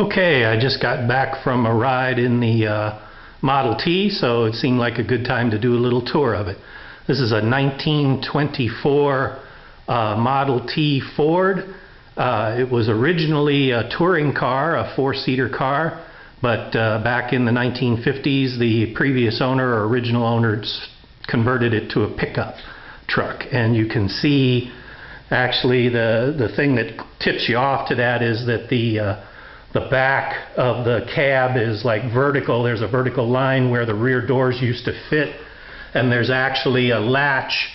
Okay, I just got back from a ride in the Model T, so it seemed like a good time to do a little tour of it. This is a 1924 Model T Ford. It was originally a touring car, a four-seater car, but back in the 1950s, the previous owner or original owners converted it to a pickup truck. And you can see, actually, the thing that tips you off to that is that the back of the cab is like vertical. There's a vertical line where the rear doors used to fit, and there's actually a latch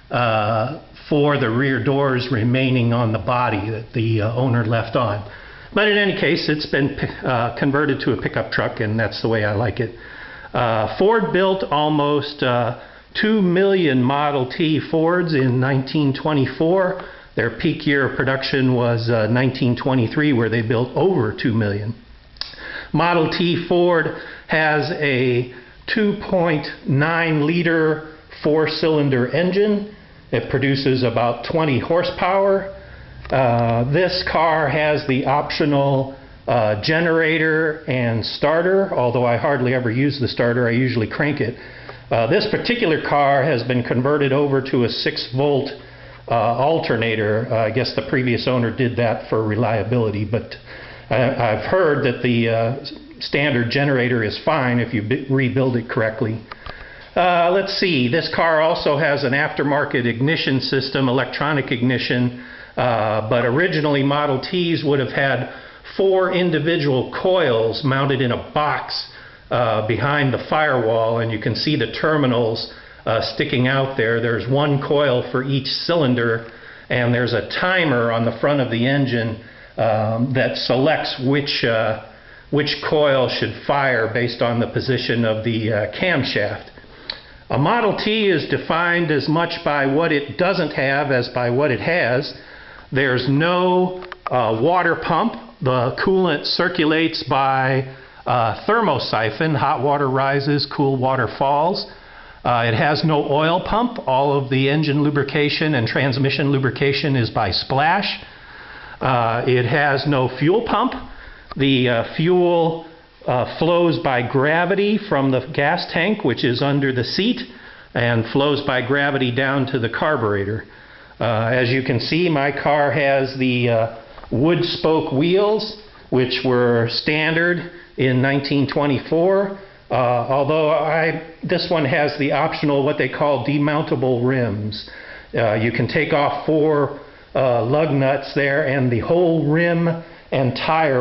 for the rear doors remaining on the body that the owner left on. But in any case, it's been converted to a pickup truck, and that's the way I like it. Ford built almost 2 million Model T Fords in 1924. Their peak year of production was 1923, where they built over 2 million. Model T Ford has a 2.9 liter four-cylinder engine. It produces about 20 horsepower. This car has the optional generator and starter, although I hardly ever use the starter. I usually crank it. This particular car has been converted over to a 6-volt alternator. I guess the previous owner did that for reliability, but I've heard that the standard generator is fine if you rebuild it correctly. Let's see, this car also has an aftermarket ignition system, electronic ignition, but originally Model Ts would have had 4 individual coils mounted in a box behind the firewall, and you can see the terminals sticking out there. There's 1 coil for each cylinder, and there's a timer on the front of the engine that selects which coil should fire based on the position of the camshaft. A Model T is defined as much by what it doesn't have as by what it has. There's no water pump. The coolant circulates by thermosiphon. Hot water rises, cool water falls. It has no oil pump. All of the engine lubrication and transmission lubrication is by splash. It has no fuel pump. The fuel flows by gravity from the gas tank, which is under the seat, and flows by gravity down to the carburetor. As you can see, my car has the wood spoke wheels, which were standard in 1924. Although this one has the optional, what they call demountable rims. You can take off 4 lug nuts there, and the whole rim and tire